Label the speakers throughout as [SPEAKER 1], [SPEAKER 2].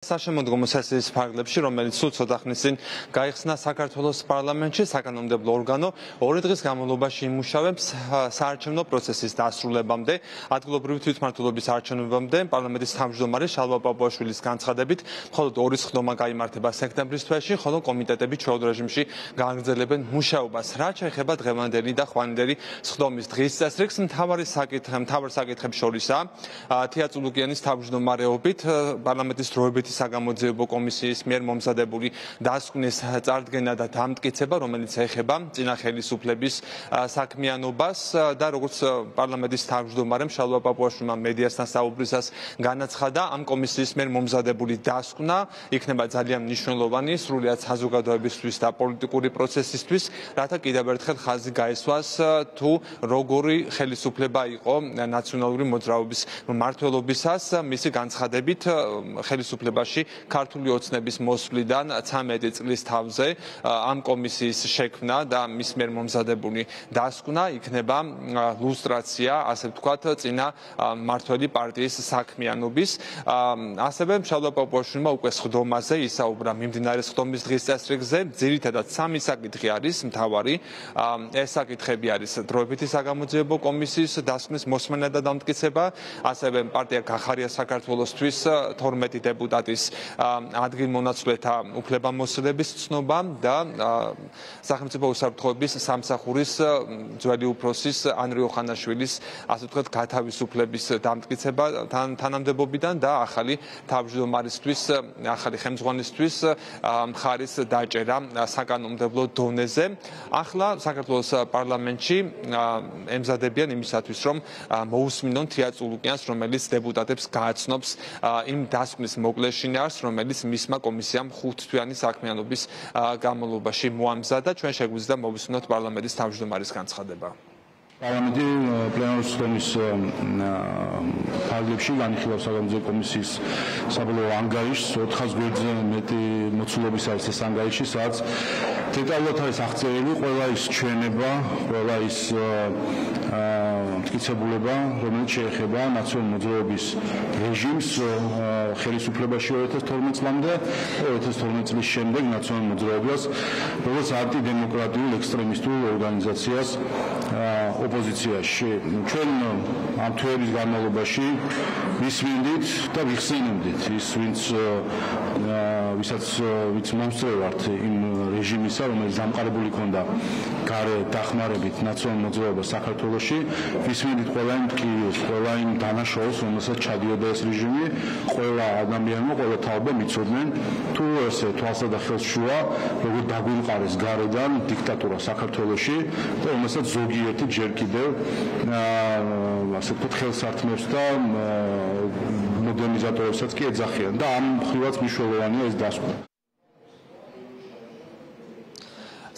[SPEAKER 1] Საშემოდგომო სესიის ფარგლებში, რომელიც სულ ცოტა ხნის წინ გაიხსნა საქართველოს პარლამენტში, საკანონმდებლო ორგანო 2 დღის განმავლობაში იმუშავებს საარჩევნო პროცესის დასრულებამდე, ადგილობრივი თვითმმართველობის არჩევნებამდე, პარლამენტის თავმჯდომარე შალვა პაპუაშვილის განცხადებით, მხოლოდ 2 სხდომა გაიმართება სექტემბრის თვეში, ხოლო კომიტეტები ჩვეულ რეჟიმში გააგრძელებენ მუშაობას. რაც შეეხება დღევანდელი და ხვანდელი სხდომის დღის წესრიგს, მთავარ საკითხებს შორისაა თია წულუკიანის თავმჯდომარეობით პარლამენტის დროებითი საგამოძიებო კომისიის მიერ მომზადებული დასკვნის წარდგენა და დამტკიცება, რომელიც ეხება წინა ხელისუფლების საქმიანობას და როგორც პარლამენტის თავმჯდომარემ შალვა პაპუაშვილმა მედიასთან საუბრისას განაცხადა, ამ კომისიის მიერ მომზადებული დასკვნა იქნება ძალიან მნიშვნელოვანი სრულიად საზოგადოებისთვის და პოლიტიკური პროცესისთვის, რათა კიდევ ერთხელ ხაზი გაესვას თუ როგორი ხელისუფლება იყო ნაციონალური მოძრაობის მმართველობისას, მისი განცხადებით ხელისუფლება ქართული ოცნების მოსვლიდან 13 წლის თავზე ამ კომისიის შექმნა და მის მიერ მომზადებული დასკვნა იქნება ლუსტრაცია, ასე ვთქვათ, წინა მმართველი პარტიის საქმიანობის. ასევე შალვა პაპუაშვილმა უკვე სხდომაზე ისაუბრა მიმდინარე სხდომის დღის წესრიგზე. ძირითადად 3 საკითხი არის მთავარი. ეს საკითხები არის დროებითი საგამოძიებო კომისიის დასკვნის მოსმენა და დამტკიცება, ასევე პარტია გახარია საქართველოსთვის 12 დეპუტატი ადგილმონაცვლეთა უფლებამოსილების ცნობა და სახელმწიფო უსაფრთხოების სამსახურის ძველი უფროსის ანრი ოხანაშვილის, ასე ვთქვათ, გათავისუფლების დამტკიცება თანამდებობიდან და ახალი თავმჯდომარისთვის, ახალი ხელმძღვანელისთვის მხარის დაჭერა საკანონმდებლო დონეზე. ახლა საქართველოს პარლამენტში ემზადებიან იმისათვის, რომ მოусმინონ თია წულუკიანს, რომელიც დეპუტატებს გააცნობს იმ დასკვნის მოკლეში, რომელიც მისმა კომისიამ 5 თვიანი საქმიანობის განმავლობაში მოამზადა. ჩვენ შეგვიძლია მოვისმინოთ პარლამენტის თავმჯდომარის განცხადება.
[SPEAKER 2] პარლამენტი პლენარული სხდომის ფარგლებში განიხილავს საკანონმდებლო კომისიის საბოლოო ანგარიშს. 400 გვერდზე მეტი მოცულობის არის ეს ანგარიში, სადაც დეტალურად არის აღწერილი ყველა ის ჩვენება, ყველა ის მტკიცებულება, რომელიც შეეხება ნაციონალური მოძრაობის რეჟიმს ხელისუფლებაში 2012 წლამდე და 2012 წლის შემდეგ ნაციონალურ მოძრაობას, როგორც ანტიდემოკრატიულ ექსტრემისტულ ორგანიზაციას ოპოზიციაში. ჩვენ ამ თვეების განმავლობაში ვისმინდით და ვიხსენებდით ის, ვინც მომსწრევართ იმ რეჟიმისა, რომელიც დამყარებული ჰქონდა გარე დახმარებით ნაციონალურ მოძრაობას საქართველოში, ვისმინდით ყველა იმ ტკივილს, ყველა იმ დანაშაულს, რომელსაც ჩადიოდა ეს რეჟიმი, ყველა ადამიანმა, ყველა თავებმა მიცოდნენ, თუ ესე თვალსა და ხელს შუა, როგორ დაგვიმყარეს გარედან დიქტატურა საქართველოში და რომელსაც ზოგიერთი ჯერ კიდევ ასე ვთქვათ ხელსართმევს და მოდერნიზატორებსაც კი ეძახიან და ამ მხრივაც მნიშვნელოვანია ეს დასკვნა.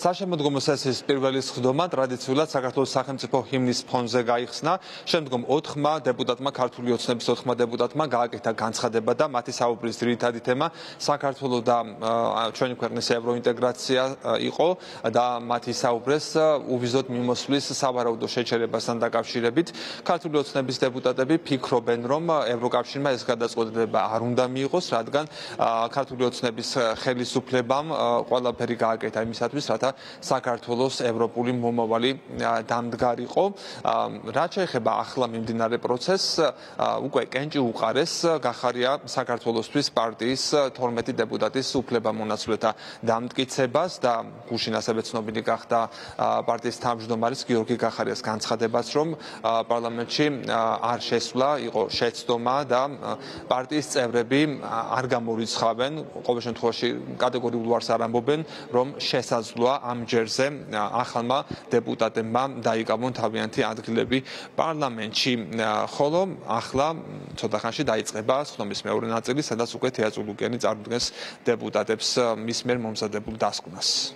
[SPEAKER 1] საშემოდგომო სესიის პირველი სხდომა ტრადიციულად საქართველოს სახელმწიფო ჰიმნის ფონზე გაიხსნა. შემდგომ 4 დეპუტატმა, ქართული ოცნების 4 დეპუტატმა გააკეთა განცხადება და მათი საუბრის ძირითადი თემა საქართველოს და ჩვენი ქვეყნის ევროინტეგრაცია იყო და მათი საუბრეს უვიზოდ მიმოსვლის სავარაუდო შეჩერებასთან დაკავშირებით. ქართული ოცნების დეპუტატები ფიქრობენ, რომ ევროკავშირმა ეს გადაწყვეტილება არ უნდა მიიღოს, რადგან ქართული ოცნების ხელისუფლებამ ყველაფერი გააკეთა იმისათვის, რათა საქართველოს ევროპული მომავალი დამდგარიყო. რაც შეეხება ახლა მიმდინარე პროცესს, უკვე კენჭი უყარეს გახარია საქართველოსთვის პარტიის 12 დეპუტატის უფლებამონაცვლეთა დამტკიცებას და გუშინ ასევე ცნობილი გახდა პარტიის თავმჯდომარის გიორგი გახარიას განცხადებას, რომ პარლამენტში არ შესვლა იყო შეცდომა და პარტიის წევრები არ გამორიცხავენ, ყოველ შემთხვევაში კატეგორიულ ვარს არ ამბობენ, რომ შესაძლოა ამ ჯერზე ახალმა დეპუტატებმა დაიკავონ თავიანთი ადგილები პარლამენტში. ხოლო ახლა ცოტა ხანში დაიწყება სხდომის მეორე ნაწილი, სადაც უკვე თია წულუკიანი წარმოადგენს დეპუტატებს მის მიერ მომზადებულ დასკვნას.